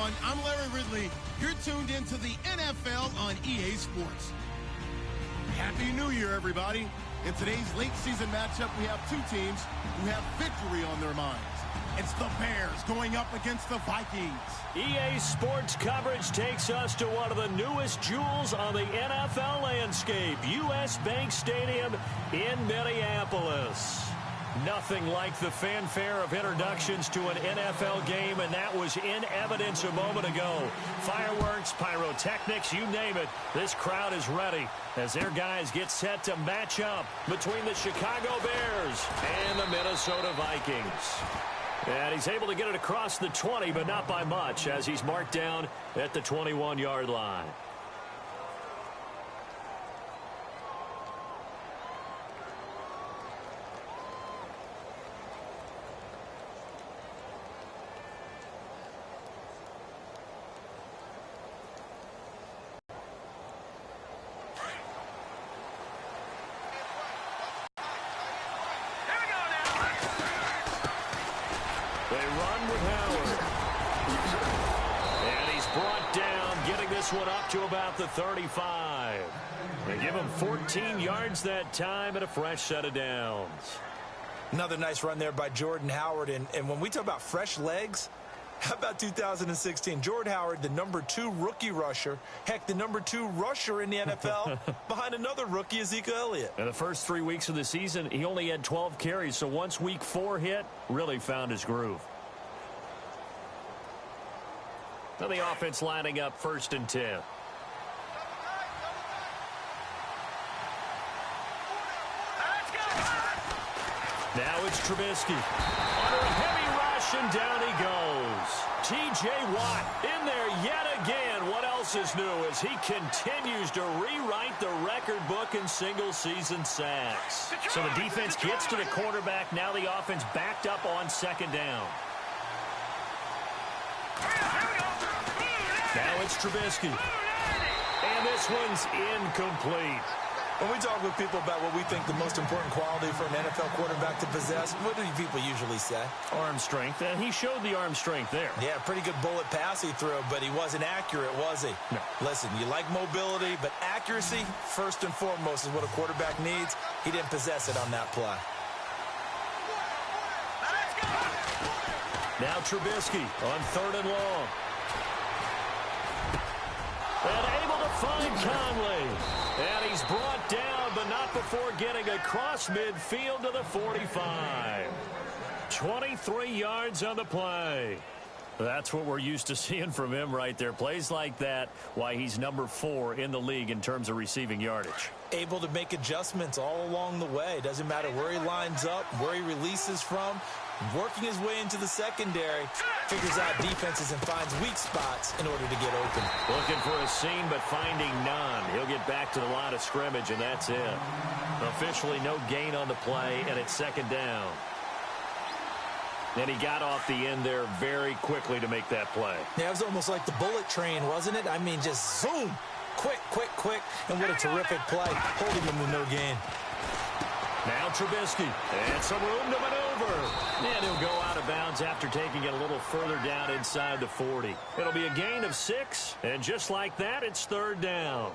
everyone. I'm Larry Ridley. You're tuned into the NFL on EA Sports. Happy New Year, everybody. In today's late season matchup, we have two teams who have victory on their minds. It's the Bears going up against the Vikings. EA Sports coverage takes us to one of the newest jewels on the NFL landscape, US Bank Stadium in Minneapolis. Nothing like the fanfare of introductions to an NFL game, and that was in evidence a moment ago. Fireworks, pyrotechnics, you name it. This crowd is ready as their guys get set to match up between the Chicago Bears and the Minnesota Vikings. And he's able to get it across the 20, but not by much, as he's marked down at the 21-yard line. They run with Howard. And he's brought down, getting this one up to about the 35. They give him 14 yards that time and a fresh set of downs. Another nice run there by Jordan Howard. And when we talk about fresh legs, how about 2016? Jordan Howard, the #2 rookie rusher. Heck, the #2 rusher in the NFL behind another rookie, Ezekiel Elliott. In the first 3 weeks of the season, he only had 12 carries. So once week 4 hit, really found his groove. Now the offense lining up 1st and 10. Now it's Trubisky. Under a heavy rush, and down he goes. T.J. Watt in there yet again. What else is new as he continues to rewrite the record book in single-season sacks. So the defense gets to the quarterback. Now the offense backed up on 2nd down. Now it's Trubisky. And this one's incomplete. When we talk with people about what we think the most important quality for an NFL quarterback to possess, what do people usually say? Arm strength. And he showed the arm strength there. Yeah, pretty good bullet pass he threw, but he wasn't accurate, was he? No. Listen, you like mobility, but accuracy, first and foremost, is what a quarterback needs. He didn't possess it on that play. Now Trubisky on 3rd and long. And able to find Conley. And he's brought down, but not before getting across midfield to the 45. 23 yards on the play. That's what we're used to seeing from him right there. Plays like that, why he's #4 in the league in terms of receiving yardage. Able to make adjustments all along the way. Doesn't matter where he lines up, where he releases from. Working his way into the secondary, figures out defenses and finds weak spots in order to get open. Looking for a seam, but finding none. He'll get back to the line of scrimmage, and that's it. Officially no gain on the play, and it's 2nd down. And he got off the end there very quickly to make that play. Yeah, it was almost like the bullet train, wasn't it? I mean, just zoom. Quick, quick, quick. And what a terrific play, holding him to no gain. Now Trubisky, and some room to maneuver. And he'll go out of bounds after taking it a little further down inside the 40. It'll be a gain of 6, and just like that, it's 3rd down.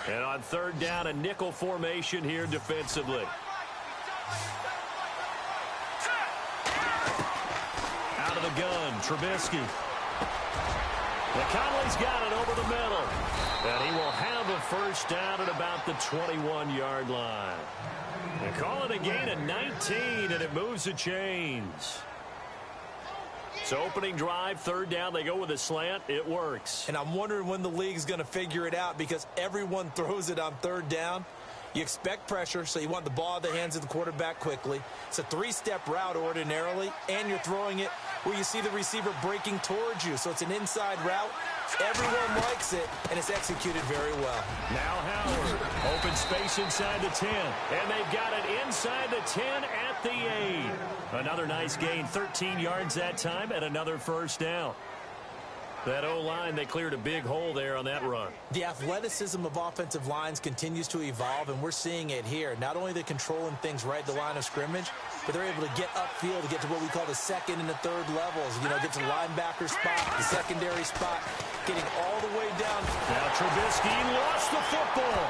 And on 3rd down, a nickel formation here defensively. Out of the gun, Trubisky. Conley's got it over the middle. And he will have a 1st down at about the 21-yard line. They call it a gain of 19, and it moves the chains. So opening drive, 3rd down, they go with a slant. It works. And I'm wondering when the league's going to figure it out, because everyone throws it on 3rd down. You expect pressure, so you want the ball in the hands of the quarterback quickly. It's a 3-step route ordinarily, and you're throwing it where you see the receiver breaking towards you. So it's an inside route. Everyone likes it, and it's executed very well. Now Howard, open space inside the 10, and they've got it inside the 10 at the 8. Another nice gain, 13 yards that time, and another 1st down. That O-line, they cleared a big hole there on that run. The athleticism of offensive lines continues to evolve, and we're seeing it here. Not only are they controlling things right at the line of scrimmage, but they're able to get upfield to get to what we call the second and the third levels. You know, get to the linebacker spot, the secondary spot, getting all the way down. Now Trubisky lost the football.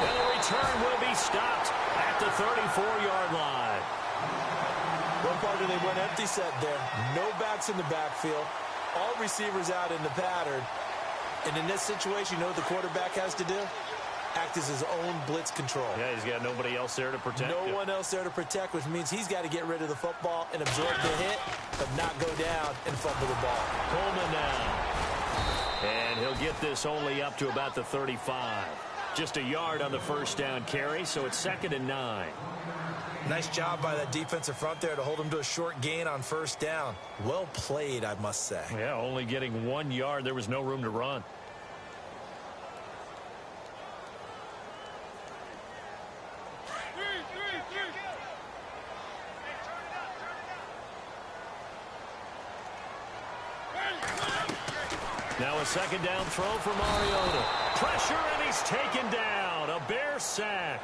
And the return will be stopped at the 34-yard line. One part they went empty set there. No backs in the backfield. All receivers out in the pattern. And in this situation, you know what the quarterback has to do? Act as his own blitz control. Yeah, he's got nobody else there to protect him. No one else there to protect, which means he's got to get rid of the football and absorb the hit, but not go down and fumble the ball. Coleman now. And he'll get this only up to about the 35. Just a yard on the first down carry, so it's 2nd and 9. Nice job by that defensive front there to hold him to a short gain on first down. Well played, I must say. Yeah, only getting 1 yard. There was no room to run. Now a 2nd down throw for Mariota. Pressure, and he's taken down. A Bear sack.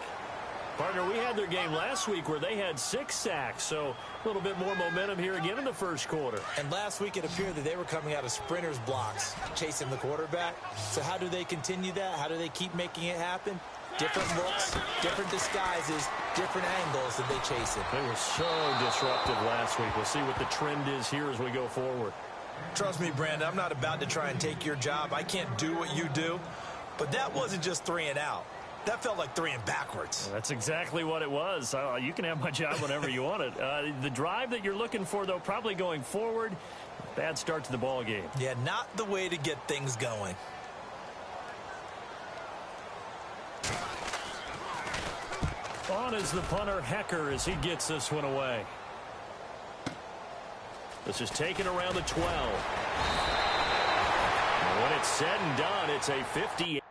Partner, we had their game last week where they had 6 sacks, so a little bit more momentum here again in the first quarter. And last week it appeared that they were coming out of sprinters blocks, chasing the quarterback. So how do they continue that? How do they keep making it happen? Different looks, different disguises, different angles that they chase it. They were so disruptive last week. We'll see what the trend is here as we go forward. Trust me, Brandon, I'm not about to try and take your job. I can't do what you do. But that wasn't just 3 and out. That felt like 3 and backwards. That's exactly what it was. You can have my job whenever you want it. The drive that you're looking for, though, probably going forward. Bad start to the ball game. Yeah, not the way to get things going. On is the punter, Hecker, as he gets this one away. This is taken around the 12. And when it's said and done, it's a 58.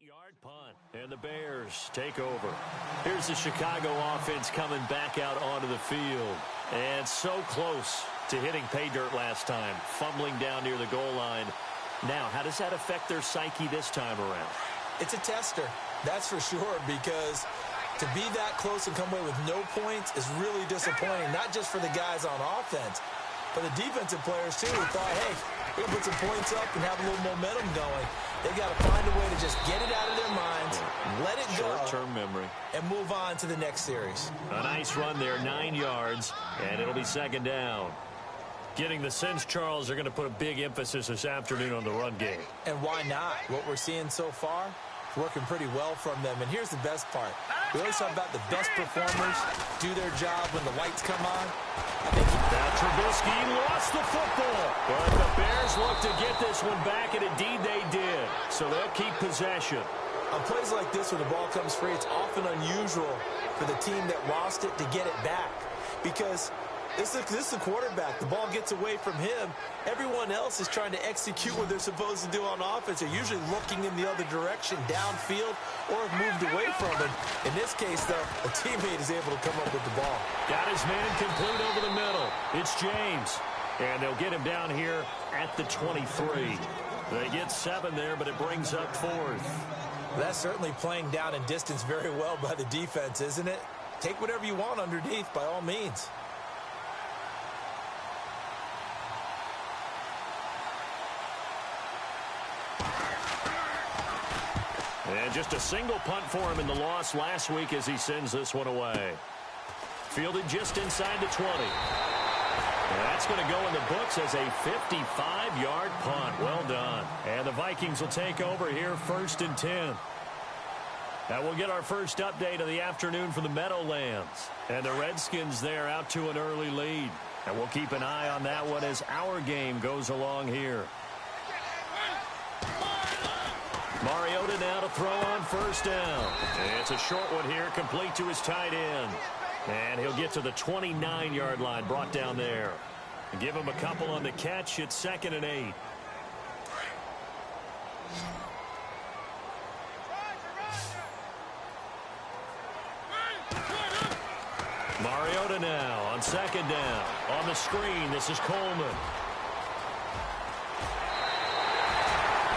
Yard punt, and the Bears take over. Here's the Chicago offense coming back out onto the field. And so close to hitting pay dirt last time, fumbling down near the goal line. Now, how does that affect their psyche this time around? It's a tester, that's for sure, because to be that close and come away with no points is really disappointing, not just for the guys on offense, but the defensive players, too, who thought, hey, we're going to put some points up and have a little momentum going. They've got to find a way to just get it out of their minds, let it go, short-term memory, and move on to the next series. A nice run there, 9 yards, and it'll be 2nd down. Getting the sense, Charles, they're going to put a big emphasis this afternoon on the run game. And why not? What we're seeing so far, working pretty well from them. And here's the best part. We always talk about the best performers do their job when the lights come on. Now Trubisky lost the football. But the Bears look to get this one back, and indeed they did. So they'll keep possession. On plays like this, when the ball comes free, it's often unusual for the team that lost it to get it back. Because this is the quarterback. The ball gets away from him. Everyone else is trying to execute what they're supposed to do on offense. They're usually looking in the other direction, downfield, or have moved away from it. In this case, though, a teammate is able to come up with the ball. Got his man complete over the middle. It's James. And they'll get him down here at the 23. They get 7 there, but it brings up 4th. That's certainly playing down in distance very well by the defense, isn't it? Take whatever you want underneath by all means. And just a single punt for him in the loss last week as he sends this one away. Fielded just inside the 20. And that's going to go in the books as a 55-yard punt. Well done. And the Vikings will take over here 1st and 10. Now we'll get our first update of the afternoon from the Meadowlands. And the Redskins there out to an early lead. And we'll keep an eye on that one as our game goes along here. Mariota now to throw on 1st down. It's a short one here, complete to his tight end. And he'll get to the 29-yard line, brought down there. Give him a couple on the catch. It's 2nd and 8. Mariota now on 2nd down. On the screen, this is Coleman.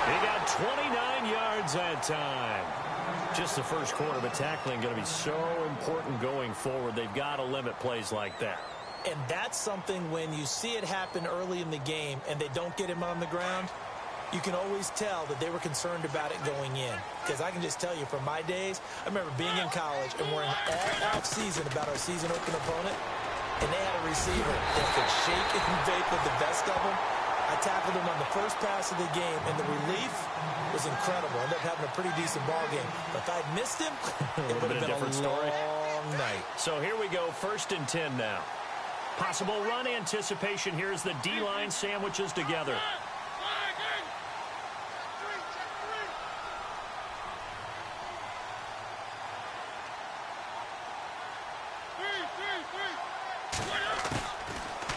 He got 29 yards that time. Just the first quarter, but tackling going to be so important going forward. They've got to limit plays like that. And that's something when you see it happen early in the game and they don't get him on the ground, you can always tell that they were concerned about it going in. Because I can just tell you from my days, I remember being in college and worrying all off-season about our season open opponent, and they had a receiver that could shake and bake with the best of them. I tackled him on the first pass of the game, and the relief was incredible. Ended up having a pretty decent ball game. But if I'd missed him, it would have been a long night. So here we go, 1st and 10 now. Possible run anticipation here as the D-line sandwiches together.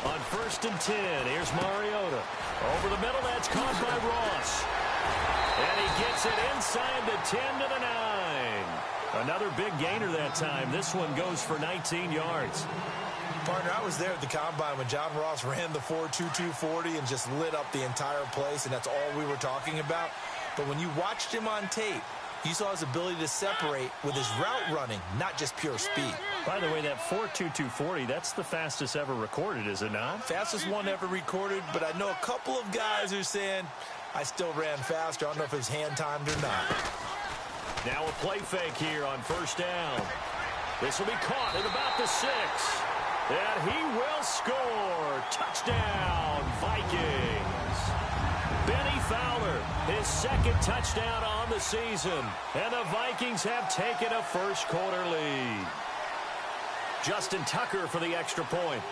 On 1st and 10, here's Mariota. Over the middle, that's caught by Ross. And he gets it inside the 10 to the 9. Another big gainer that time. This one goes for 19 yards. Partner, I was there at the Combine when John Ross ran the 4.22 40 and just lit up the entire place, and that's all we were talking about. But when you watched him on tape, you saw his ability to separate with his route running, not just pure speed. By the way, that 4.22 40, that's the fastest ever recorded, is it not? Fastest one ever recorded, but I know a couple of guys who are saying, I still ran faster. I don't know if it's hand-timed or not. Now a play fake here on 1st down. This will be caught at about the 6. And he will score. Touchdown, Vikings. Benny Fowler, his 2nd touchdown on the season. And the Vikings have taken a first quarter lead. Justin Tucker for the extra point.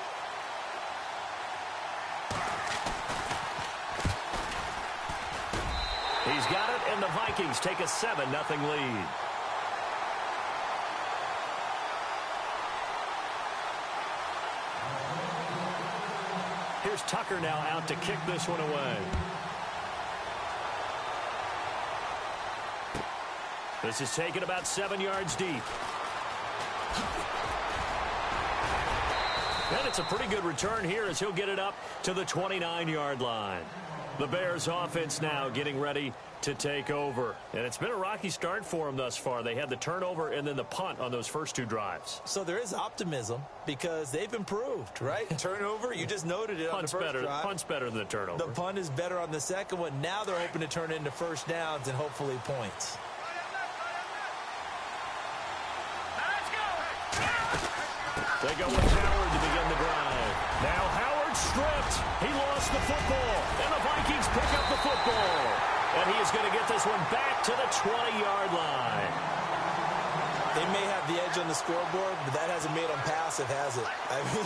He's got it, and the Vikings take a 7-0 lead. Here's Tucker now out to kick this one away. This is taken about 7 yards deep. And it's a pretty good return here as he'll get it up to the 29-yard line. The Bears offense now getting ready to take over. And it's been a rocky start for them thus far. They had the turnover and then the punt on those first 2 drives. So there is optimism because they've improved, right? Turnover, you just noted it on the first drive. Punt's better than the turnover. The punt is better on the second one. Now they're hoping to turn into 1st downs and hopefully points. They go with Howard to begin the drive. Now Howard stripped. He lost the football. And the Vikings pick up the football. And he is going to get this one back to the 20-yard line. They may have the edge on the scoreboard, but that hasn't made them passive, has it? I mean,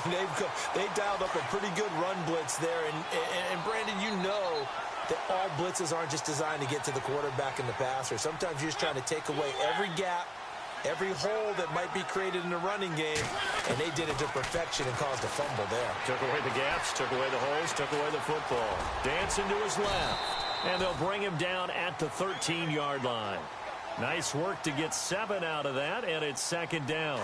they've dialed up a pretty good run blitz there. And Brandon, you know that all blitzes aren't just designed to get to the quarterback and the passer. Sometimes you're just trying to take away every gap, every hole that might be created in the running game, and they did it to perfection and caused a fumble there. Took away the gaps, took away the holes, took away the football. Dancing to his left, and they'll bring him down at the 13-yard line. Nice work to get 7 out of that, and it's 2nd down.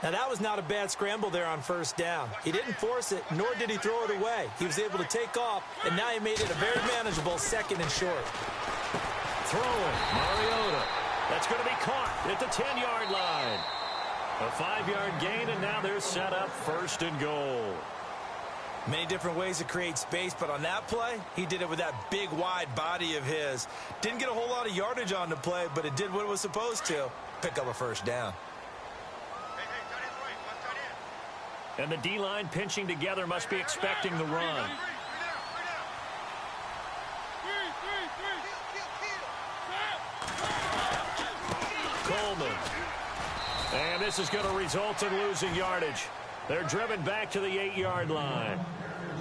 Now, that was not a bad scramble there on 1st down. He didn't force it, nor did he throw it away. He was able to take off, and now he made it a very manageable 2nd and short. Throwing, Mariota. That's going to be caught at the 10-yard line. A 5-yard gain, and now they're set up 1st and goal. Many different ways to create space, but on that play, he did it with that big, wide body of his. Didn't get a whole lot of yardage on the play, but it did what it was supposed to. Pick up a 1st down. And the D-line pinching together must be expecting the run. Coleman. And this is going to result in losing yardage. They're driven back to the 8-yard line.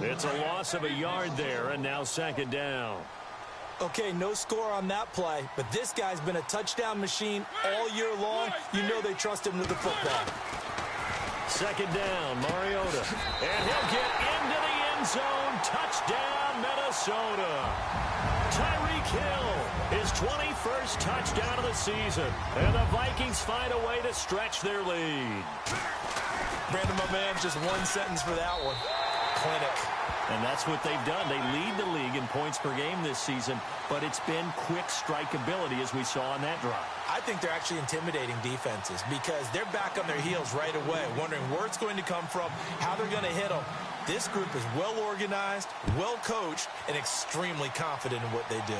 It's a loss of a yard there, and now 2nd down. Okay, no score on that play, but this guy's been a touchdown machine all year long. You know they trust him with the football. 2nd down, Mariota. And he'll get into the end zone. Touchdown, Minnesota. Tyreek Hill, his 21st touchdown of the season. And the Vikings find a way to stretch their lead. Brandon, my man, just one sentence for that one. Clinic. And that's what they've done. They lead the league in points per game this season, but it's been quick strikeability as we saw on that drive. I think they're actually intimidating defenses because they're back on their heels right away, wondering where it's going to come from, how they're going to hit them. This group is well organized, well coached, and extremely confident in what they do.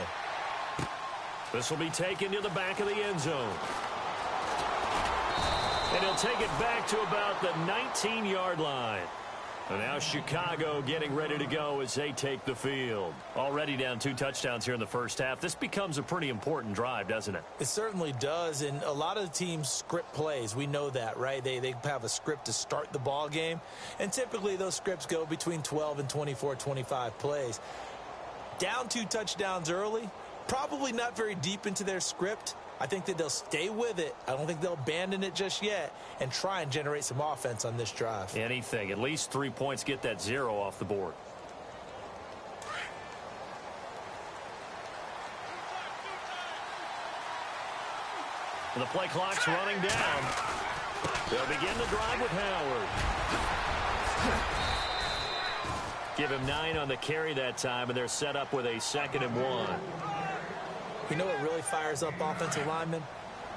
This will be taken to the back of the end zone. And he'll take it back to about the 19-yard line. And now Chicago getting ready to go as they take the field. Already down 2 touchdowns here in the first half. This becomes a pretty important drive, doesn't it? It certainly does, and a lot of the teams script plays. We know that, right? They have a script to start the ball game, and typically those scripts go between 12 and 24, 25 plays. Down 2 touchdowns early, probably not very deep into their script. I think that they'll stay with it. I don't think they'll abandon it just yet and try and generate some offense on this drive. Anything. At least 3 points, get that 0 off the board. The play clock's running down. They'll begin the drive with Howard. Give him 9 on the carry that time, and they're set up with a 2nd and 1. You know what really fires up offensive linemen?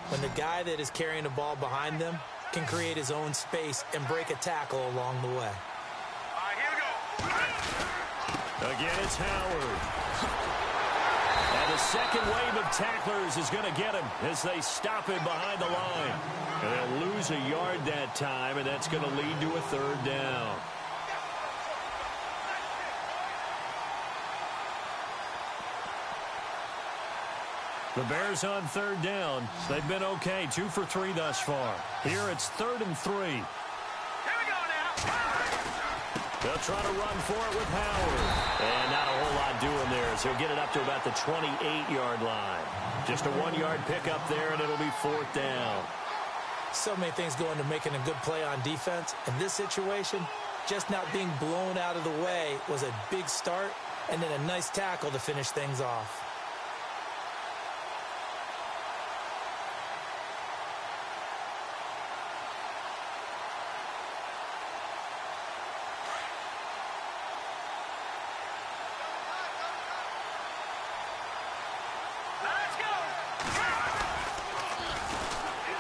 When the guy that is carrying the ball behind them can create his own space and break a tackle along the way. Here we go. Again, it's Howard. And the second wave of tacklers is going to get him as they stop him behind the line. And they'll lose a yard that time, and that's going to lead to a 3rd down. The Bears on 3rd down. They've been okay, 2 for 3 thus far. Here it's 3rd and 3. Here we go now. They'll try to run for it with Howard. And not a whole lot doing there as he'll get it up to about the 28-yard line. Just a 1-yard pickup there, and it'll be 4th down. So many things go into making a good play on defense. In this situation, just not being blown out of the way was a big start, and then a nice tackle to finish things off.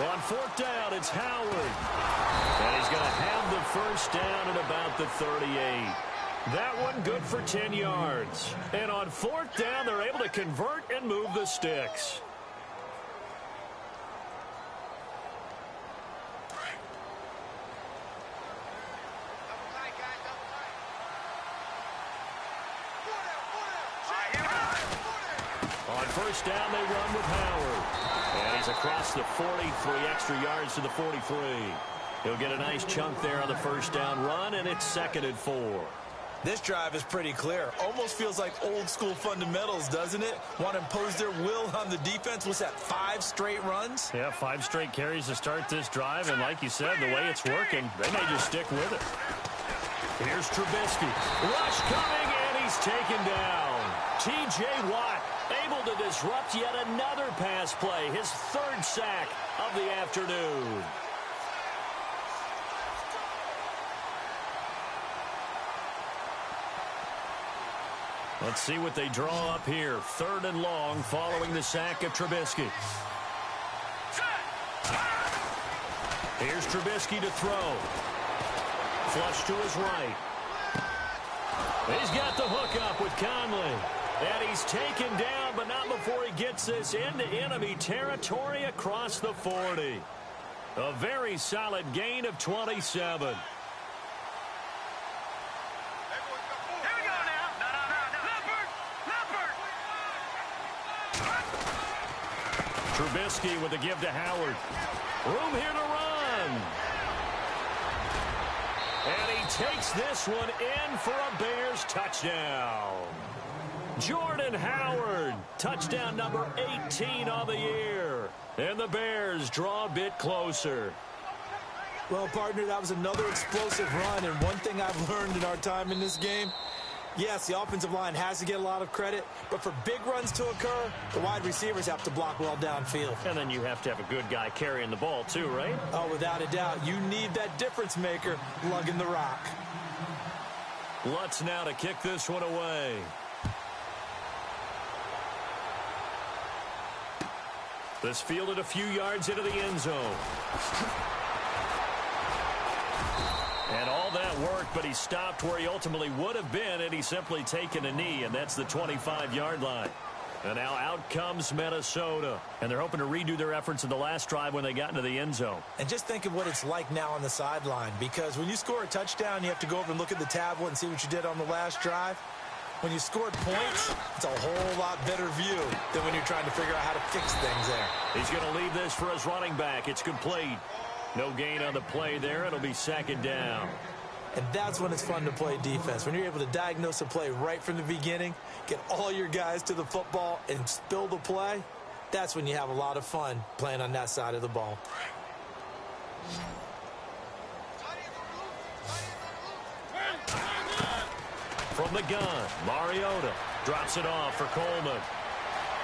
On 4th down, it's Howard. And he's going to have the 1st down at about the 38. That one good for 10 yards. And on 4th down, they're able to convert and move the sticks. On 1st down, they run with Howard. And he's across the 40, 3 extra yards to the 43. He'll get a nice chunk there on the 1st down run, and it's 2nd and 4. This drive is pretty clear. Almost feels like old school fundamentals, doesn't it? Want to impose their will on the defense. What's that, 5 straight runs? Yeah, 5 straight carries to start this drive, and like you said, the way it's working, they may just stick with it. Here's Trubisky. Rush coming, and he's taken down. T.J. Watt able to disrupt yet another pass play, his 3rd sack of the afternoon. Let's see what they draw up here. 3rd and long following the sack of Trubisky. Here's Trubisky to throw. Flush to his right. He's got the hook up with Conley. And he's taken down, but not before he gets this into enemy territory across the 40. A very solid gain of 27. Trubisky with the give to Howard. Room here to run. And he takes this one in for a Bears touchdown. Jordan Howard, touchdown number 18 on the year. And the Bears draw a bit closer. Well, partner, that was another explosive run. And one thing I've learned in our time in this game, yes, the offensive line has to get a lot of credit, but for big runs to occur, the wide receivers have to block well downfield. And then you have to have a good guy carrying the ball too, right? Oh, without a doubt. You need that difference maker lugging the rock. Lutz now to kick this one away. This fielded a few yards into the end zone. And all that worked, but he stopped where he ultimately would have been, and he's simply taken a knee, and that's the 25-yard line. And now out comes Minnesota. And they're hoping to redo their efforts in the last drive when they got into the end zone. And just think of what it's like now on the sideline, because when you score a touchdown, you have to go over and look at the tablet and see what you did on the last drive. When you scored points, it's a whole lot better view than when you're trying to figure out how to fix things there. He's going to leave this for his running back. It's complete. No gain on the play there. It'll be second down. And that's when it's fun to play defense. When you're able to diagnose a play right from the beginning, get all your guys to the football and spill the play, that's when you have a lot of fun playing on that side of the ball. From the gun, Mariota drops it off for Coleman.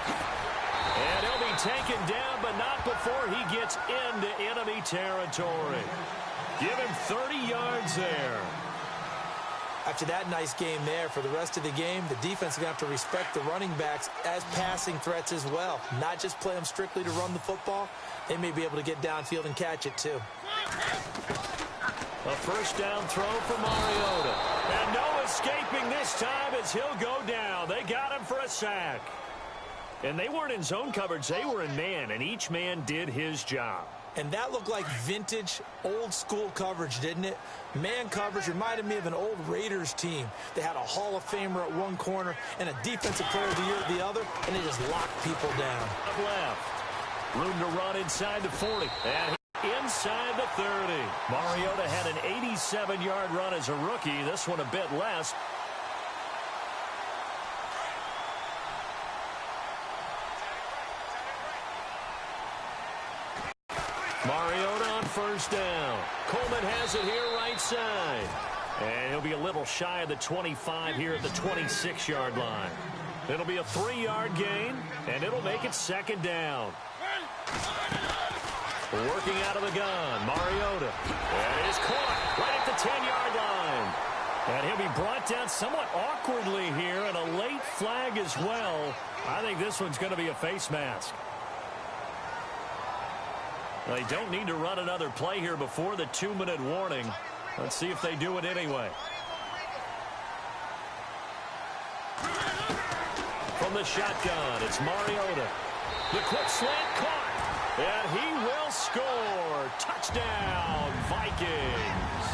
And he'll be taken down, but not before he gets into enemy territory. Give him 30 yards there. After that nice game there, for the rest of the game, the defense is going to have to respect the running backs as passing threats as well. Not just play them strictly to run the football. They may be able to get downfield and catch it too. A first down throw for Mariota. And no escaping this time as he'll go down. They got him for a sack. And they weren't in zone coverage. They were in man, and each man did his job. And that looked like vintage, old-school coverage, didn't it? Man coverage reminded me of an old Raiders team. They had a Hall of Famer at one corner and a Defensive Player of the Year at the other, and they just locked people down. Up left. Room to run inside the 40. And inside the 30. Mariota had an 87-yard run as a rookie. This one a bit less. Mariota on first down. Coleman has it here right side. And he'll be a little shy of the 25 here at the 26-yard line. It'll be a 3-yard gain, and it'll make it second down. Working out of the gun, Mariota. And is caught right at the 10-yard line. And he'll be brought down somewhat awkwardly here, and a late flag as well. I think this one's going to be a face mask. They don't need to run another play here before the 2-minute warning. Let's see if they do it anyway. From the shotgun, it's Mariota. The quick slant caught. And he will score. Touchdown, Vikings.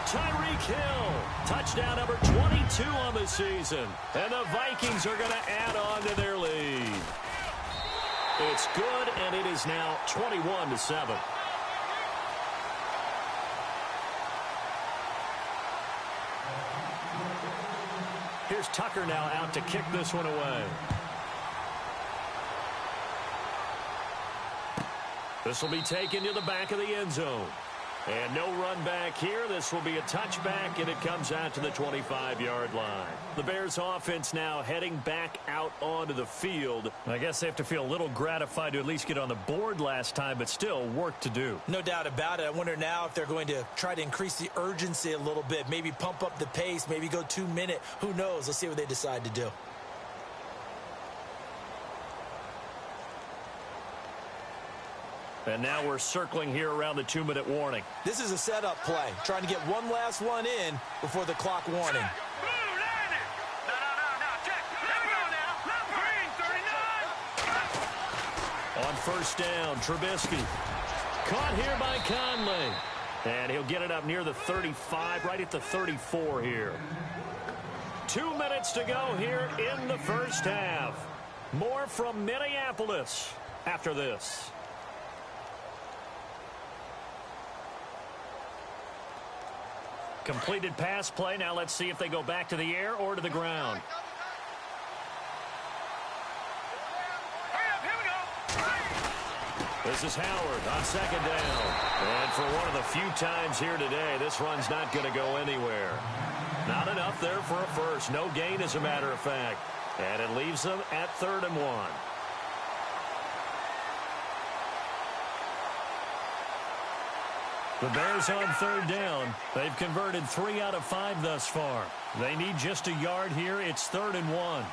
Tyreek Hill, touchdown number 22 on the season. And the Vikings are going to add on to their lead. It's good, and it is now 21-7. Here's Tucker now out to kick this one away. This will be taken to the back of the end zone. And no run back here. This will be a touchback, and it comes out to the 25-yard line. The Bears offense now heading back out onto the field. I guess they have to feel a little gratified to at least get on the board last time, but still work to do. No doubt about it. I wonder now if they're going to try to increase the urgency a little bit, maybe pump up the pace, maybe go 2-minute. Who knows? Let's see what they decide to do. And now we're circling here around the 2-minute warning. This is a setup play, trying to get one last one in before the clock warning. On first down, Trubisky. Caught here by Conley. And he'll get it up near the 35, right at the 34 here. 2 minutes to go here in the first half. More from Minneapolis after this. Completed pass play. Now let's see if they go back to the air or to the ground. This is Howard on second down. And for one of the few times here today, this run's not going to go anywhere. Not enough there for a first. No gain, as a matter of fact. And it leaves them at 3rd and 1. The Bears on 3rd down. They've converted 3 out of 5 thus far. They need just a yard here. It's 3rd and 1.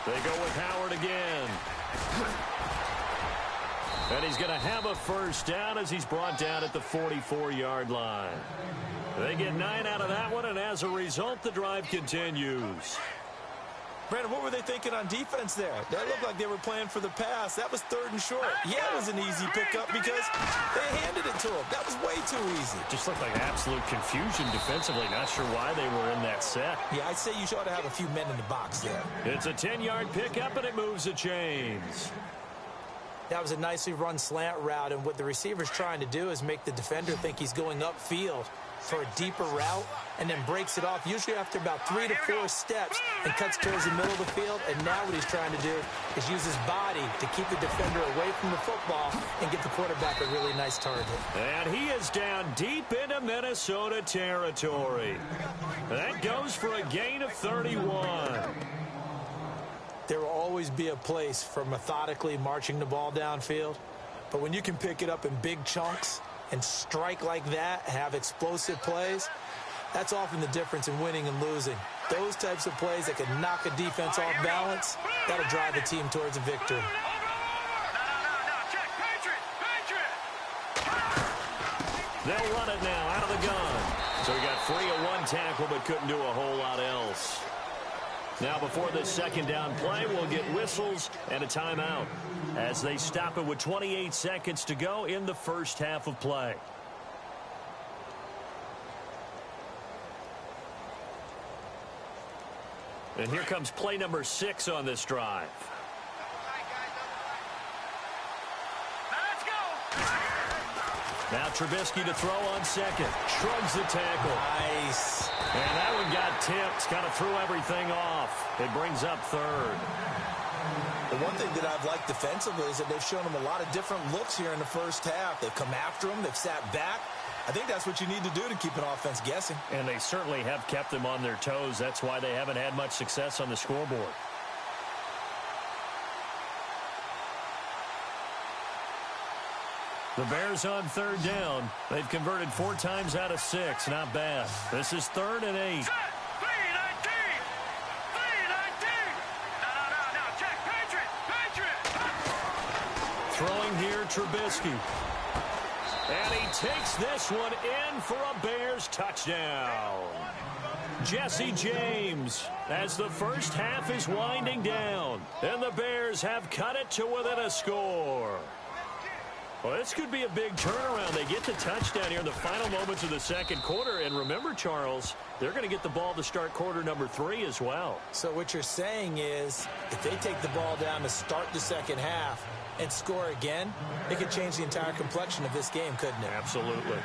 They go with Howard again. And he's going to have a first down as he's brought down at the 44-yard line. They get 9 out of that one, and as a result, the drive continues. Brandon, what were they thinking on defense there? That looked like they were playing for the pass. That was 3rd and short. Yeah, it was an easy pickup because they handed it to him. That was way too easy. Just looked like absolute confusion defensively. Not sure why they were in that set. Yeah, I'd say you ought to have a few men in the box there. It's a 10-yard pickup, and it moves the chains. That was a nicely run slant route, and what the receiver's trying to do is make the defender think he's going upfield for a deeper route, and then breaks it off, usually after about 3 to 4 steps, and cuts towards the middle of the field. And now what he's trying to do is use his body to keep the defender away from the football and give the quarterback a really nice target. And he is down deep into Minnesota territory. That goes for a gain of 31. There will always be a place for methodically marching the ball downfield, but when you can pick it up in big chunks and strike like that, have explosive plays, that's often the difference in winning and losing. Those types of plays that can knock a defense off balance, that'll drive a team towards a victory. They'll run it now out of the gun. So he got free of one tackle but couldn't do a whole lot else. Now before this second down play, we'll get whistles and a timeout as they stop it with 28 seconds to go in the first half of play. And here comes play number 6 on this drive. Now Trubisky to throw on second. Shrugs the tackle. Nice. And that one got tipped. Kind of threw everything off. It brings up 3rd. The one thing that I've liked defensively is that they've shown them a lot of different looks here in the first half. They've come after them. They've sat back. I think that's what you need to do to keep an offense guessing. And they certainly have kept them on their toes. That's why they haven't had much success on the scoreboard. The Bears on 3rd down. They've converted 4 times out of 6. Not bad. This is 3rd and 8. Throwing here, Trubisky. And he takes this one in for a Bears touchdown. Jesse James as the first half is winding down. And the Bears have cut it to within a score. Well, this could be a big turnaround. They get the touchdown here in the final moments of the second quarter. And remember, Charles, they're going to get the ball to start quarter number 3 as well. So what you're saying is if they take the ball down to start the second half and score again, it could change the entire complexion of this game, couldn't it? Absolutely.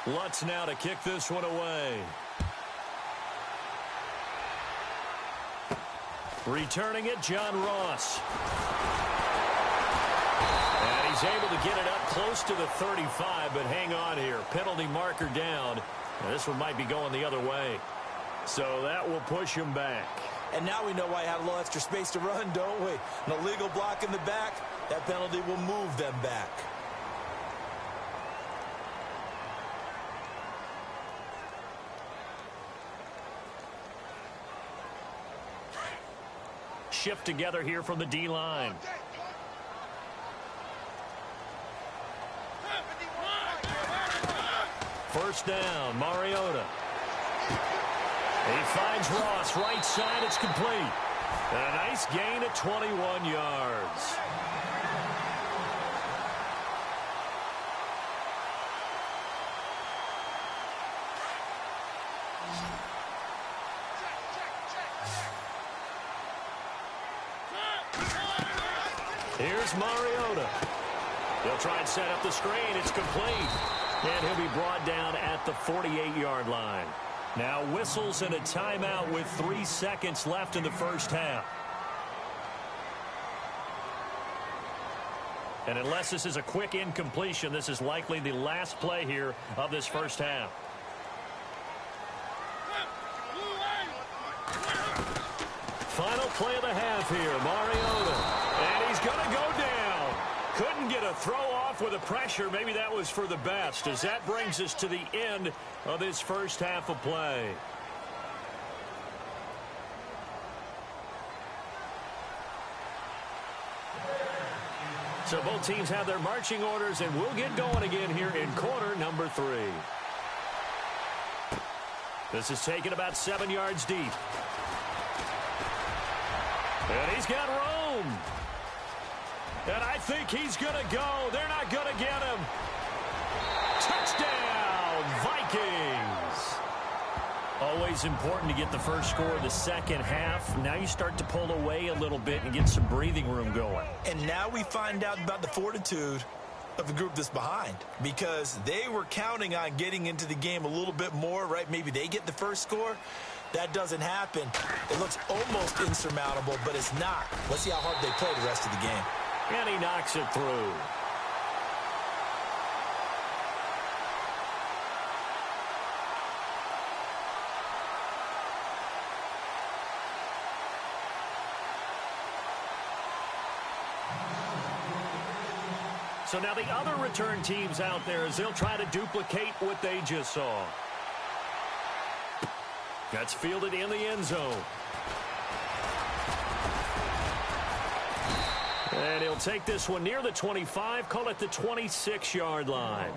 Lutz now to kick this one away. Returning it, John Ross. And he's able to get it up close to the 35, but hang on here. Penalty marker down. And this one might be going the other way. So that will push him back. And now we know why he had a little extra space to run, don't we? An illegal block in the back, that penalty will move them back. shift together here from the D-line. First down, Mariota. He finds Ross, right side, it's complete. And a nice gain of 21 yards. Here's Mariota. He'll try and set up the screen. It's complete. And he'll be brought down at the 48-yard line. Now whistles and a timeout with 3 seconds left in the first half. And unless this is a quick incompletion, this is likely the last play here of this first half. Final play of the half here, Mariota. And he's going to go down. Couldn't get a throw off with the pressure. Maybe that was for the best, as that brings us to the end of this first half of play. So both teams have their marching orders, and we'll get going again here in quarter number 3. This is taken about 7 yards deep. And he's got room. And I think he's going to go. They're not going to get him. Touchdown, Vikings. Always important to get the first score of the second half. Now you start to pull away a little bit and get some breathing room going. And now we find out about the fortitude of the group that's behind, because they were counting on getting into the game a little bit more, right? Maybe they get the first score. That doesn't happen. It looks almost insurmountable, but it's not. Let's see how hard they play the rest of the game. And he knocks it through. So now the other return teams out there, as they'll try to duplicate what they just saw. That's fielded in the end zone. And he'll take this one near the 25, call it the 26-yard line.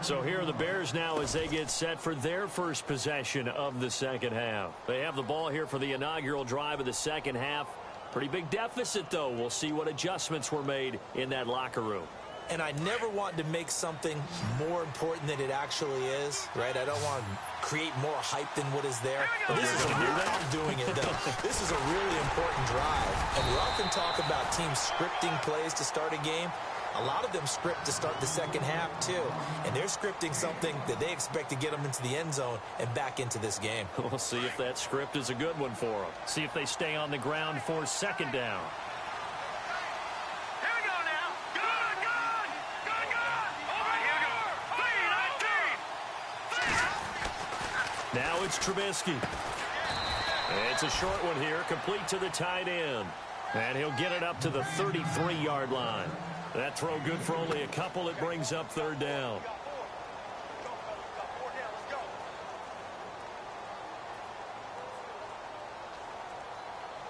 So here are the Bears now as they get set for their first possession of the second half. They have the ball here for the inaugural drive of the second half. Pretty big deficit, though. We'll see what adjustments were made in that locker room. And I never want to make something more important than it actually is, right? I don't want to create more hype than what is there. But this is I'm doing it, though. This is a really important drive. And we often talk about teams scripting plays to start a game. A lot of them script to start the second half, too. And they're scripting something that they expect to get them into the end zone and back into this game. We'll see if that script is a good one for them. See if they stay on the ground for second down. Now it's Trubisky. It's a short one here, complete to the tight end. And he'll get it up to the 33-yard line. That throw good for only a couple. It brings up third down.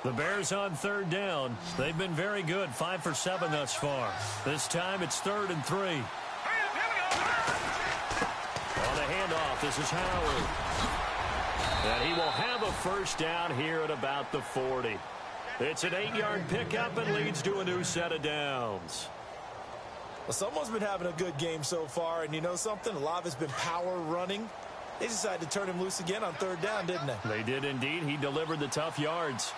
The Bears on third down. They've been very good, 5 for 7 thus far. This time it's 3rd and 3. On the handoff, this is Howard. And he will have a first down here at about the 40. It's an 8-yard pickup and leads to a new set of downs. Well, someone's been having a good game so far, and you know something? A lot of it's been power running. They decided to turn him loose again on third down, didn't they? They did indeed. He delivered the tough yards.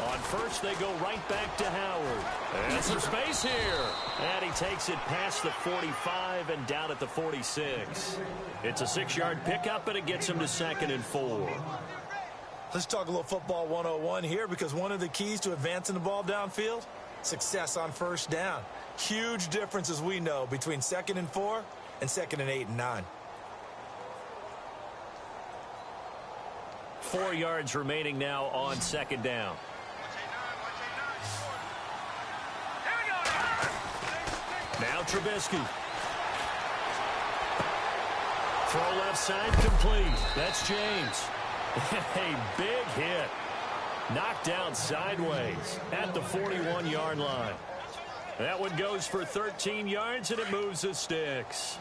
On first, they go right back to Howard. And some space here. And he takes it past the 45 and down at the 46. It's a 6-yard pickup, and it gets him to 2nd and 4. Let's talk a little football 101 here, because one of the keys to advancing the ball downfield, success on first down. Huge difference, as we know, between 2nd and 4 and 2nd and 8 and 9. 4 yards remaining now on second down. Now Trubisky. Throw left side complete. That's James. A big hit. Knocked down sideways at the 41-yard line. That one goes for 13 yards, and it moves the sticks.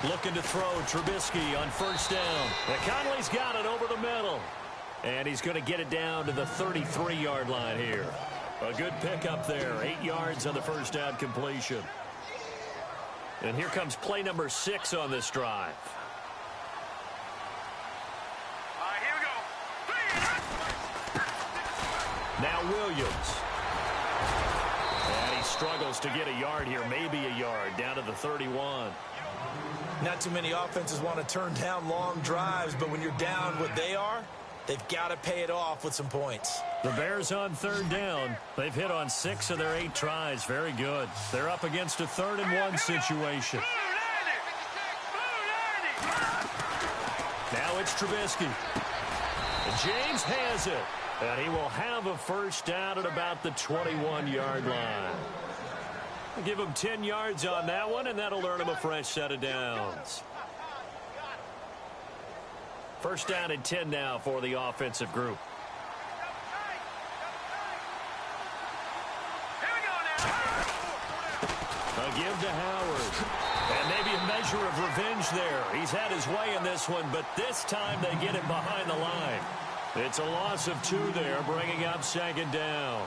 Looking to throw Trubisky on first down. And Conley's got it over the middle. And he's going to get it down to the 33-yard line here. A good pickup there. 8 yards on the first down completion. And here comes play number 6 on this drive. Here we go. Now Williams. And he struggles to get a yard here. Maybe a yard down to the 31. Not too many offenses want to turn down long drives, but when you're down what they are, they've got to pay it off with some points. The Bears on third down. They've hit on 6 of their 8 tries. Very good. They're up against a 3rd and 1 situation. Now it's Trubisky. And James has it. And he will have a first down at about the 21-yard line. Give him 10 yards on that one, and that'll earn him a fresh set of downs. First down and 10 now for the offensive group. A give to Howard. And maybe a measure of revenge there. He's had his way in this one, but this time they get it behind the line. It's a loss of 2 there, bringing up second down.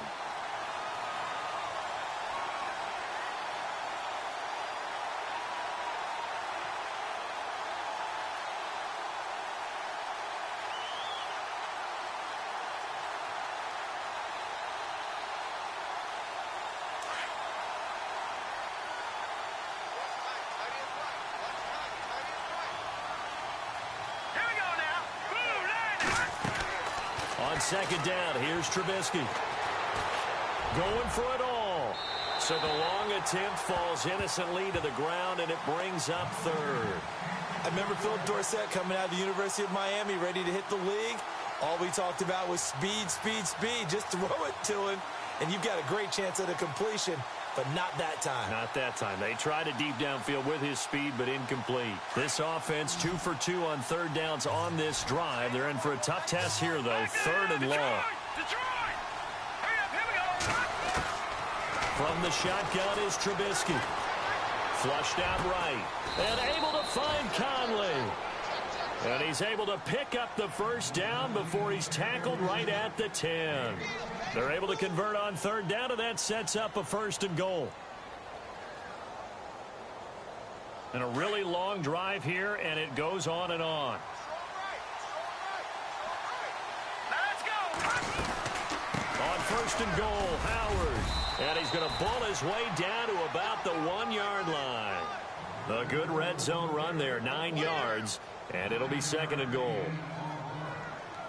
On second down, here's Trubisky. Going for it all. So the long attempt falls innocently to the ground, and it brings up 3rd. I remember Phil Dorsett coming out of the University of Miami ready to hit the league. All we talked about was speed, speed, speed. Just throw it to him, and you've got a great chance at a completion, but not that time. Not that time. They tried a deep downfield with his speed, but incomplete. This offense 2 for 2 on third downs on this drive. They're in for a tough test here, though. 3rd and long. From the shotgun is Trubisky. Flushed out right. And able to find Conley. And he's able to pick up the first down before he's tackled right at the 10. They're able to convert on third down, and that sets up a 1st and goal. And a really long drive here, and it goes on and on. Let's go. On 1st and goal, Howard. And he's going to bull his way down to about the 1-yard line. A good red zone run there, 9 yards, and it'll be 2nd and goal.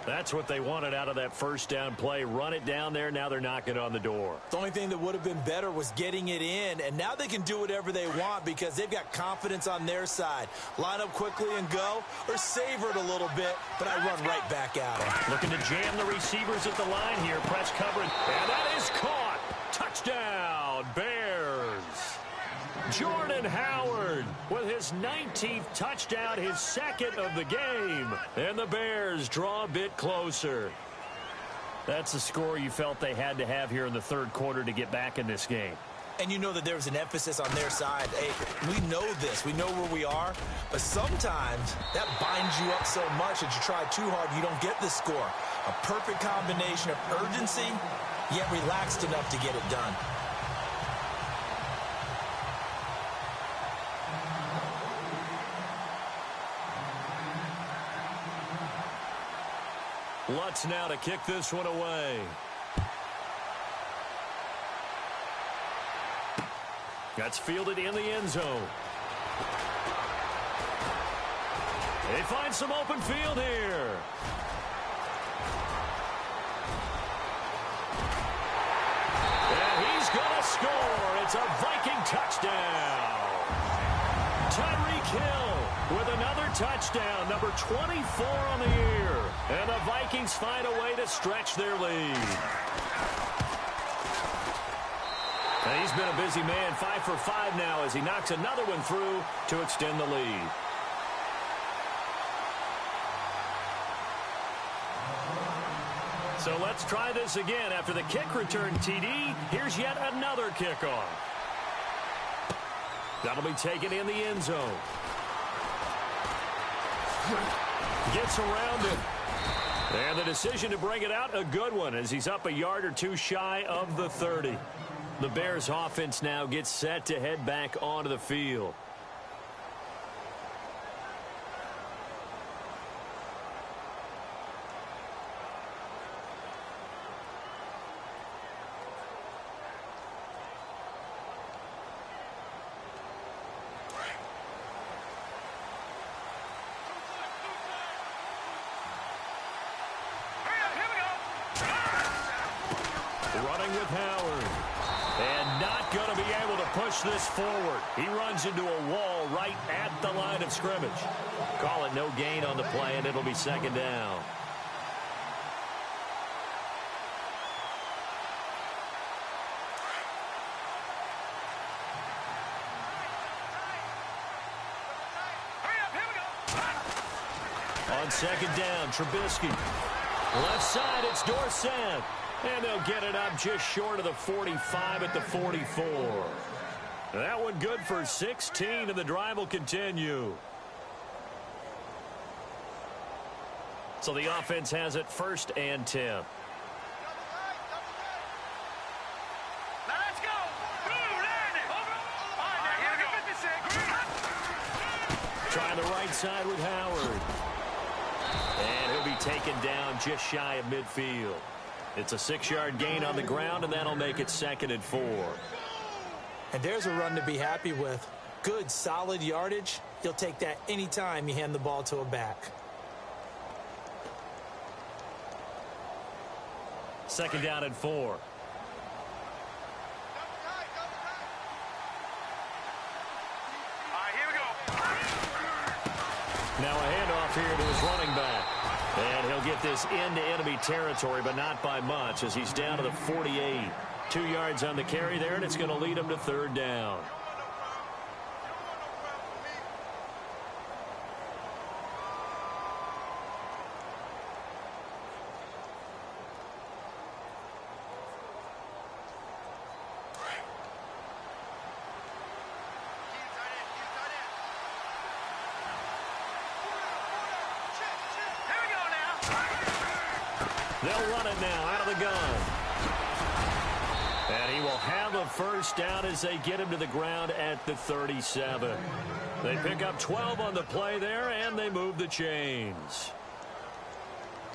That's what they wanted out of that first down play. Run it down there. Now they're knocking on the door. The only thing that would have been better was getting it in, and now they can do whatever they want because they've got confidence on their side. Line up quickly and go, or savor it a little bit, but I run right back at it. Looking to jam the receivers at the line here. Press coverage, and that is caught. Touchdown, Bears. Jordan Howard with his 19th touchdown, his 2nd of the game. And the Bears draw a bit closer. That's the score you felt they had to have here in the 3rd quarter to get back in this game. And you know that there was an emphasis on their side. Hey, we know this. We know where we are. But sometimes that binds you up so much that you try too hard, you don't get the score. A perfect combination of urgency, yet relaxed enough to get it done. Lutz now to kick this one away. That's fielded in the end zone. They find some open field here. And he's going to score. It's a Viking touchdown. Tyreek Hill with another touchdown, number 24 on the year. And the Vikings find a way to stretch their lead. And he's been a busy man, 5 for 5 now as he knocks another one through to extend the lead. So let's try this again. After the kick return TD, here's yet another kickoff. That'll be taken in the end zone. Gets around it. And the decision to bring it out, a good one, as he's up a yard or two shy of the 30. The Bears offense now gets set to head back onto the field. Running with Howard. And not going to be able to push this forward. He runs into a wall right at the line of scrimmage. Call it no gain on the play, and it'll be second down. On second down, Trubisky. Left side, it's Dorsett. And they'll get it up just short of the 45 at the 44. That one good for 16, and the drive will continue. So the offense has it 1st and 10. Now let's go. All right, here we go. Trying the right side with Howard. And he'll be taken down just shy of midfield. It's a 6-yard gain on the ground, and that'll make it 2nd and 4. And there's a run to be happy with. Good, solid yardage. You'll take that anytime you hand the ball to a back. 2nd down and 4. All right, here we go. Now a handoff here to his running back. And he'll get this into enemy territory, but not by much, as he's down to the 48. 2 yards on the carry there, and it's going to lead him to 3rd down. They'll run it now out of the gun. And he will have a 1st down as they get him to the ground at the 37. They pick up 12 on the play there, and they move the chains.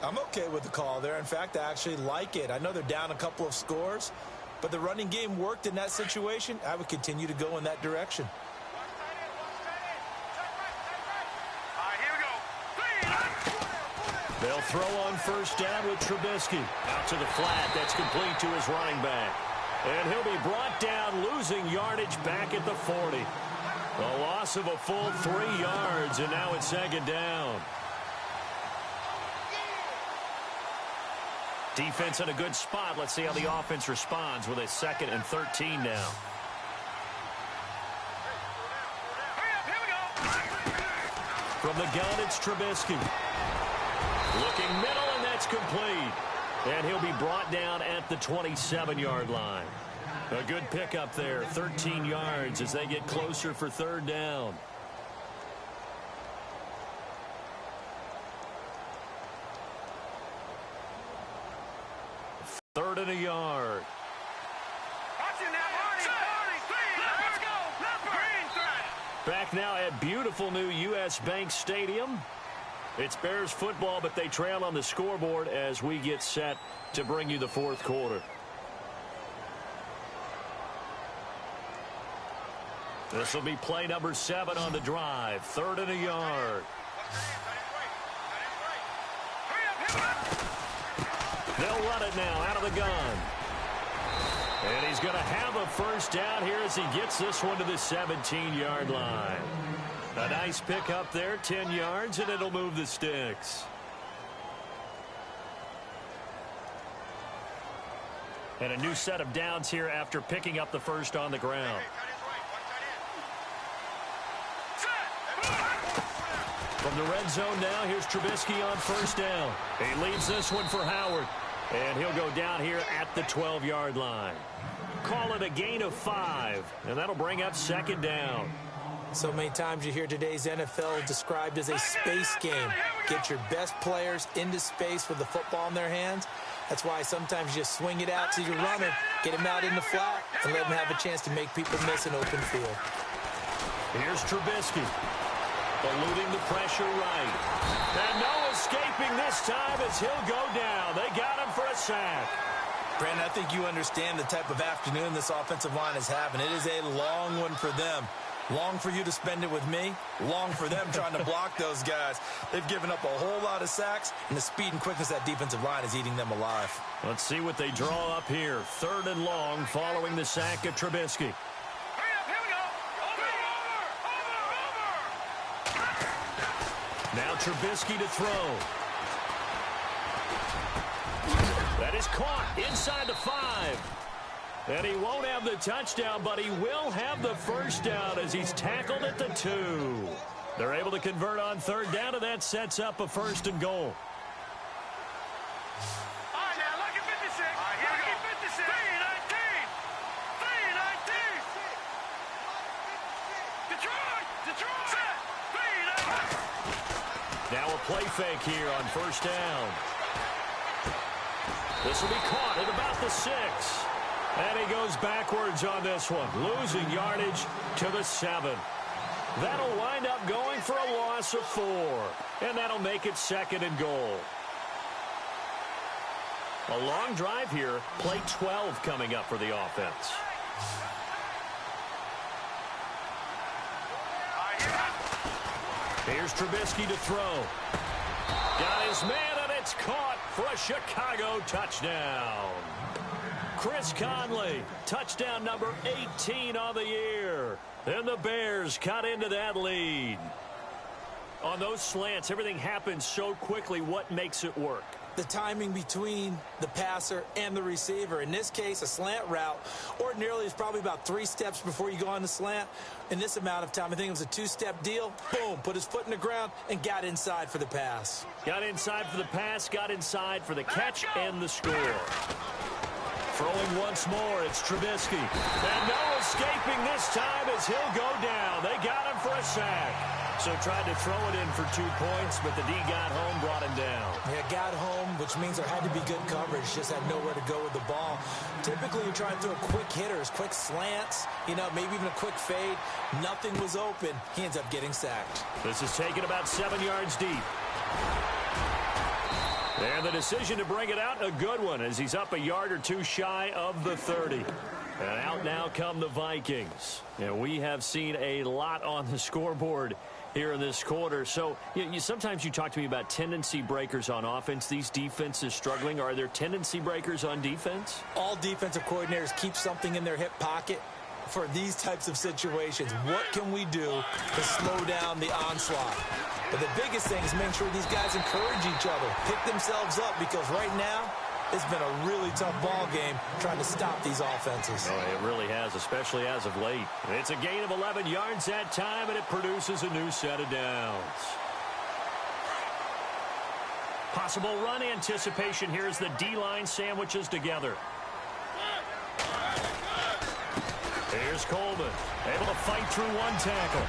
I'm okay with the call there. In fact, I actually like it. I know they're down a couple of scores, but the running game worked in that situation. I would continue to go in that direction. They'll throw on 1st down with Trubisky. Out to the flat. That's complete to his running back. And he'll be brought down, losing yardage back at the 40. A loss of a full 3 yards, and now it's 2nd down. Defense in a good spot. Let's see how the offense responds with a 2nd and 13 now. From the gun, it's Trubisky. Looking middle, and that's complete. And he'll be brought down at the 27-yard line. A good pickup there, 13 yards as they get closer for 3rd down. Third and a yard. Back now at beautiful new U.S. Bank Stadium. It's Bears football, but they trail on the scoreboard as we get set to bring you the 4th quarter. This will be play number 7 on the drive. 3rd and a yard. They'll run it now out of the gun. And he's going to have a 1st down here as he gets this one to the 17-yard line. A nice pick up there, 10 yards, and it'll move the sticks. And a new set of downs here after picking up the first on the ground. From the red zone now, here's Trubisky on first down. He leads this one for Howard. And he'll go down here at the 12-yard line. Call it a gain of 5, and that'll bring up second down. So many times you hear today's NFL described as a space game. Get your best players into space with the football in their hands. That's why sometimes you just swing it out to your runner, get him out in the flat, and let him have a chance to make people miss an open field. Here's Trubisky, eluding the pressure right. And no escaping this time as he'll go down. They got him for a sack. Brandon, I think you understand the type of afternoon this offensive line is having. It is a long one for them. Long for you to spend it with me. Long for them trying to block those guys. They've given up a whole lot of sacks, and the speed and quickness of that defensive line is eating them alive. Let's see what they draw up here. 3rd and long following the sack of Trubisky. Now Trubisky to throw. That is caught inside the 5. And he won't have the touchdown, but he will have the first down as he's tackled at the 2. They're able to convert on 3rd down, and that sets up a 1st and goal. All right, now, lucky 56. Lucky 56. 3-19. 3-19. Detroit. Set. 3-19. Now a play fake here on 1st down. This will be caught at about the 6. And he goes backwards on this one, losing yardage to the 7. That'll wind up going for a loss of 4. And that'll make it 2nd and goal. A long drive here, play 12 coming up for the offense. Here's Trubisky to throw. Got his man, and it's caught for a Chicago touchdown. Chris Conley, touchdown number 18 on the year. And the Bears cut into that lead. On those slants, everything happens so quickly. What makes it work? The timing between the passer and the receiver. In this case, a slant route ordinarily is probably about 3 steps before you go on the slant. In this amount of time, I think it was a 2-step deal. Boom, put his foot in the ground and got inside for the pass. Got inside for the pass, got inside for the catch and the score. Throwing once more, it's Trubisky. And no escaping this time as he'll go down. They got him for a sack. So tried to throw it in for 2 points, but the D got home, brought him down. Yeah, got home, which means there had to be good coverage. Just had nowhere to go with the ball. Typically, you're trying to throw quick hitters, quick slants, maybe even a quick fade. Nothing was open. He ends up getting sacked. This is taken about 7 yards deep. And the decision to bring it out, a good one, as he's up a yard or 2 shy of the 30. And out now come the Vikings. And we have seen a lot on the scoreboard here in this quarter. So sometimes you talk to me about tendency breakers on offense. These defenses struggling. Are there tendency breakers on defense? All defensive coordinators keep something in their hip pocket for these types of situations. What can we do to slow down the onslaught? But the biggest thing is making sure these guys encourage each other, pick themselves up, because right now it's been a really tough ball game trying to stop these offenses. Oh, it really has, especially as of late. It's a gain of 11 yards that time, and it produces a new set of downs. Possible run anticipation here as the D-line sandwiches together. Here's Coleman, able to fight through 1 tackle.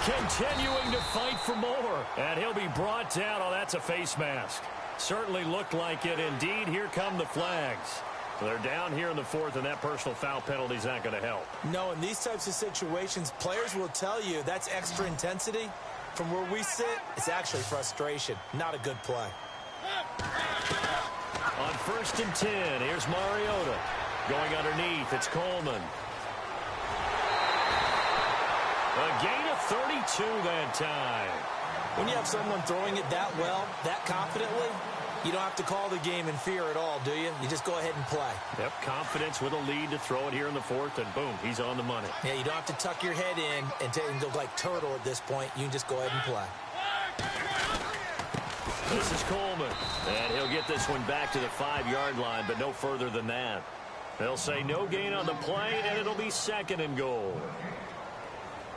Continuing to fight for more. And he'll be brought down. Oh, that's a face mask. Certainly looked like it. Indeed, here come the flags. So they're down here in the 4th, and that personal foul penalty is not going to help. No, in these types of situations, players will tell you that's extra intensity. From where we sit, it's actually frustration. Not a good play. On 1st and 10, here's Mariota. Going underneath, it's Coleman. A gain of 32 that time. When you have someone throwing it that well, that confidently, you don't have to call the game in fear at all, do you? You just go ahead and play. Yep, confidence with a lead to throw it here in the 4th, and boom, he's on the money. Yeah, you don't have to tuck your head in and go like turtle at this point. You can just go ahead and play. This is Coleman, and he'll get this one back to the 5-yard line, but no further than that. They'll say no gain on the play, and it'll be 2nd and goal.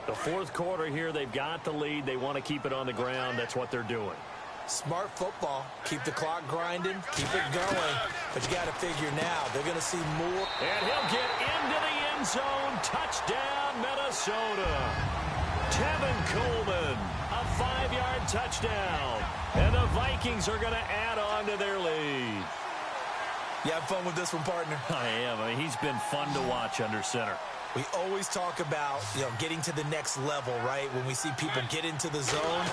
The fourth quarter here, they've got the lead. They want to keep it on the ground. That's what they're doing. Smart football. Keep the clock grinding. Keep it going. But you got to figure now, they're going to see more. And he'll get into the end zone. Touchdown, Minnesota. Tevin Coleman, a 5-yard touchdown. And the Vikings are going to add on to their lead. You have fun with this one, partner? I am. I mean, he's been fun to watch under center. We always talk about, getting to the next level, right? When we see people get into the zone,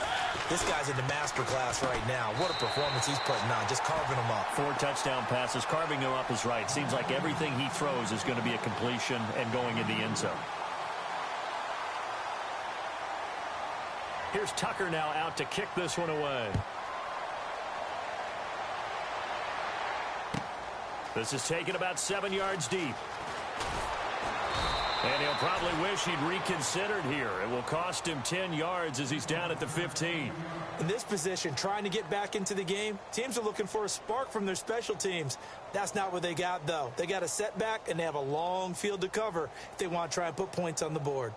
this guy's in the master class right now. What a performance he's putting on, just carving them up. 4 touchdown passes. Carving them up is right. Seems like everything he throws is going to be a completion and going in the end zone. Here's Tucker now out to kick this one away. This is taken about 7 yards deep. And he'll probably wish he'd reconsidered here. It will cost him 10 yards as he's down at the 15. In this position, trying to get back into the game, teams are looking for a spark from their special teams. That's not what they got, though. They got a setback, and they have a long field to cover if they want to try and put points on the board.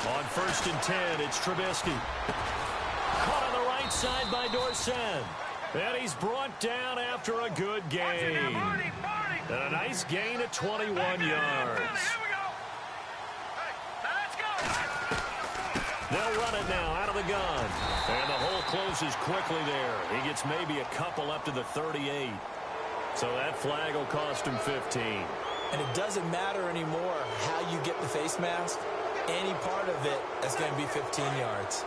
On 1st and 10, it's Trubisky. Caught on the right side by Dorsett. And he's brought down after a good gain. And a nice gain of 21 yards. They'll run it now out of the gun. And the hole closes quickly there. He gets maybe a couple up to the 38. So that flag will cost him 15. And it doesn't matter anymore how you get the face mask. Any part of it, that's going to be 15 yards.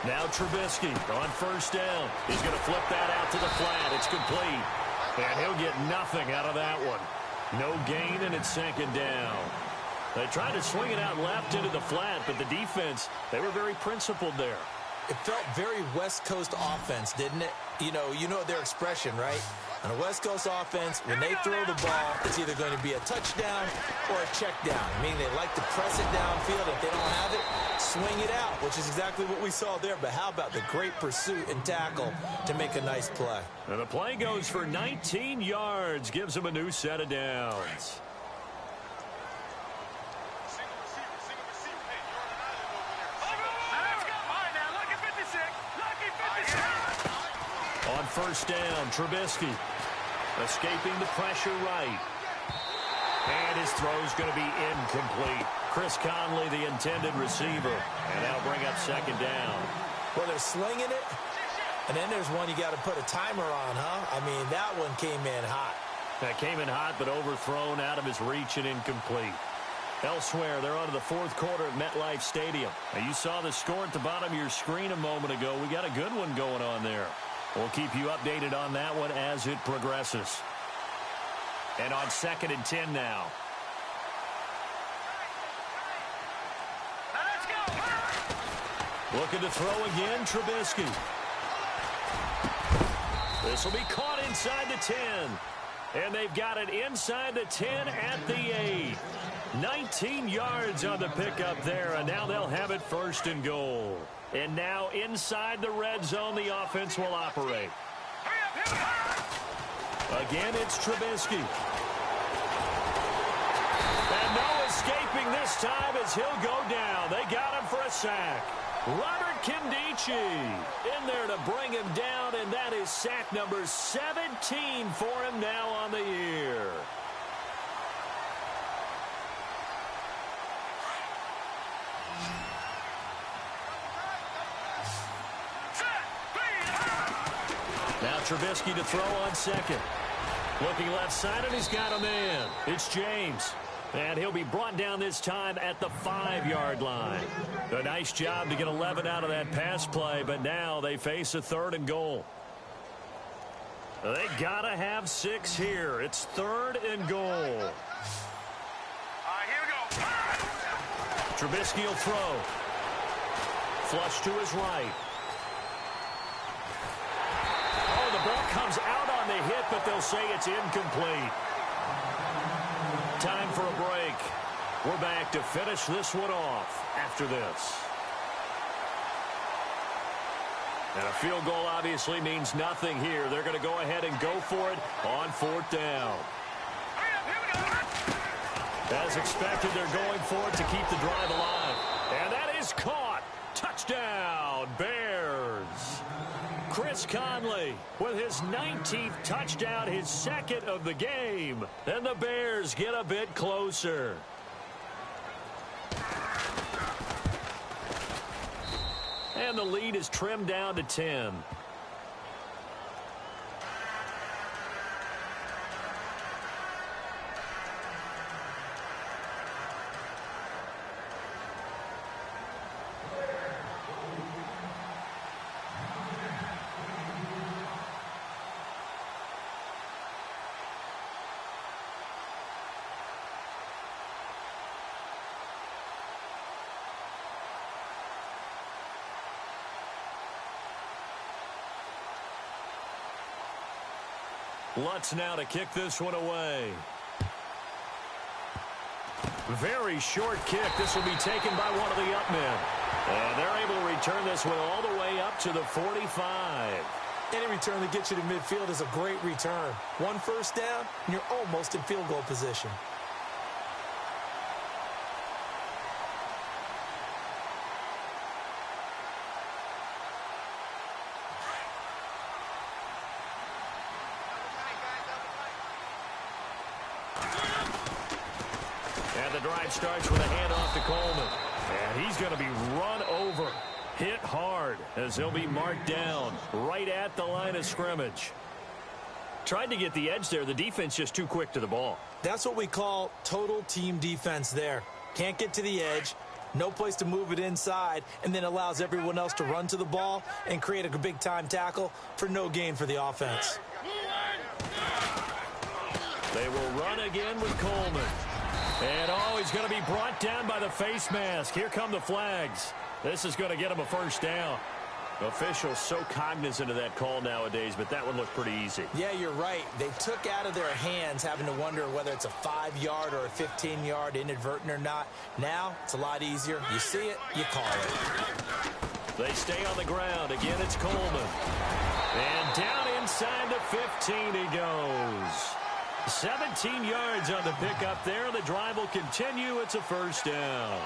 Now Trubisky on 1st down. He's going to flip that out to the flat. It's complete. And he'll get nothing out of that one. No gain, and it's 2nd down. They tried to swing it out left into the flat, but the defense, they were very principled there. It felt very West Coast offense, didn't it? You know their expression, right? On a West Coast offense, when they throw the ball, it's either going to be a touchdown or a check down. Meaning they like to press it downfield. If they don't have it, swing it out, which is exactly what we saw there. But how about the great pursuit and tackle to make a nice play? And the play goes for 19 yards, gives them a new set of downs. On 1st down, Trubisky escaping the pressure right. And his throw's going to be incomplete. Chris Conley, the intended receiver. And that'll bring up 2nd down. Well, they're slinging it. And then there's one you got to put a timer on, huh? I mean, that one came in hot. That came in hot, but overthrown, out of his reach and incomplete. Elsewhere, they're on to the 4th quarter at MetLife Stadium. Now, you saw the score at the bottom of your screen a moment ago. We got a good one going on there. We'll keep you updated on that one as it progresses. And on 2nd and 10 now. Looking to throw again, Trubisky. This will be caught inside the 10. And they've got it inside the 10 at the 8. 19 yards on the pickup there, and now they'll have it 1st and goal. And now inside the red zone, the offense will operate. Again, it's Trubisky. And no escaping this time as he'll go down. They got him for a sack. Robert Kimdichie in there to bring him down, and that is sack number 17 for him now on the year. Now Trubisky to throw on 2nd. Looking left side, and he's got a man. It's James. And he'll be brought down this time at the 5-yard line. A nice job to get 11 out of that pass play, but now they face a 3rd and goal. They gotta have 6 here. It's 3rd and goal. All right, here we go. Trubisky will throw. Flush to his right. Oh, the ball comes out on the hit, but they'll say it's incomplete. Time for a break. We're back to finish this one off after this. And a field goal obviously means nothing here. They're going to go ahead and go for it on 4th down. As expected, they're going for it to keep the drive alive. And that is caught. Touchdown, Bears. Chris Conley with his 19th touchdown, his 2nd of the game. And the Bears get a bit closer. And the lead is trimmed down to 10. Lutz now to kick this one away. Very short kick. This will be taken by one of the up men. And they're able to return this one all the way up to the 45. Any return that gets you to midfield is a great return. 1 first down, and you're almost in field goal position. And the drive starts with a handoff to Coleman. And he's going to be run over, hit hard, as he'll be marked down right at the line of scrimmage. Tried to get the edge there. The defense just too quick to the ball. That's what we call total team defense there. Can't get to the edge, no place to move it inside, and then allows everyone else to run to the ball and create a big-time tackle for no gain for the offense. They will run again with Coleman. And, oh, he's going to be brought down by the face mask. Here come the flags. This is going to get him a first down. Officials so cognizant of that call nowadays, but that one looked pretty easy. Yeah, you're right. They took out of their hands having to wonder whether it's a 5-yard or a 15-yard inadvertent or not. Now, it's a lot easier. You see it, you call it. They stay on the ground. Again, it's Coleman. And down inside the 15 he goes. 17 yards on the pickup there. The drive will continue. It's a first down.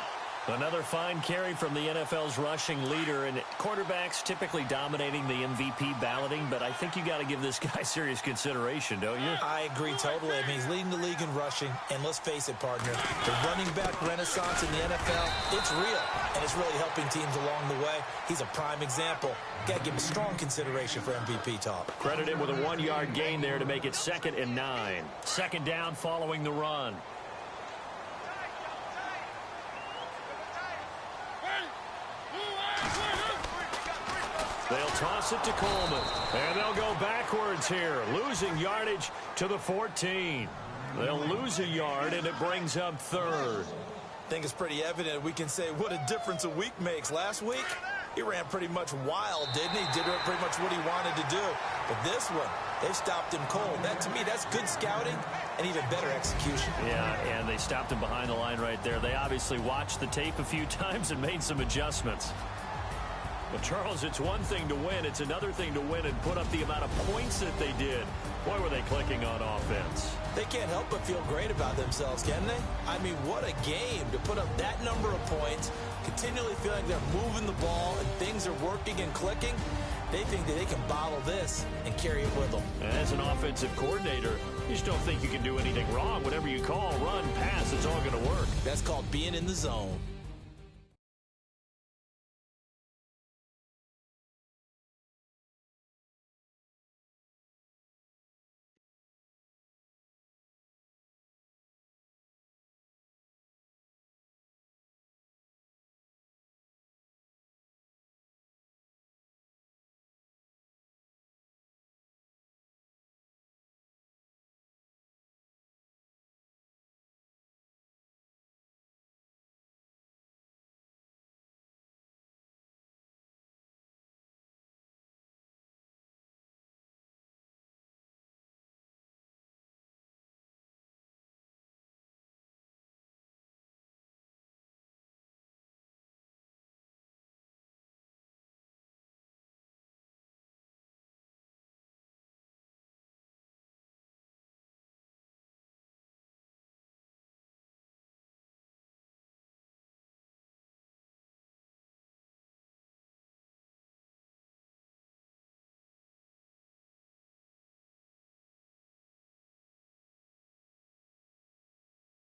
Another fine carry from the NFL's rushing leader, and quarterbacks typically dominating the MVP balloting, but I think you got to give this guy serious consideration, don't you? I agree totally. I mean, he's leading the league in rushing, and let's face it, partner, the running back renaissance in the NFL, it's real, and it's really helping teams along the way. He's a prime example. Got to give him strong consideration for MVP talk. Credit him with a 1-yard gain there to make it 2nd and 9. Second down following the run. They'll toss it to Coleman, and they'll go backwards here, losing yardage to the 14. They'll lose a yard, and it brings up 3rd. I think it's pretty evident we can say what a difference a week makes. Last week, he ran pretty much wild, didn't he? Did pretty much what he wanted to do. But this one, they stopped him cold. That, to me, that's good scouting and even better execution. Yeah, and they stopped him behind the line right there. They obviously watched the tape a few times and made some adjustments. Well, Charles, it's one thing to win. It's another thing to win and put up the amount of points that they did. Boy, were they clicking on offense. They can't help but feel great about themselves, can they? I mean, what a game to put up that number of points, continually feeling like they're moving the ball and things are working and clicking. They think that they can bottle this and carry it with them. And as an offensive coordinator, you just don't think you can do anything wrong. Whatever you call, run, pass, it's all going to work. That's called being in the zone.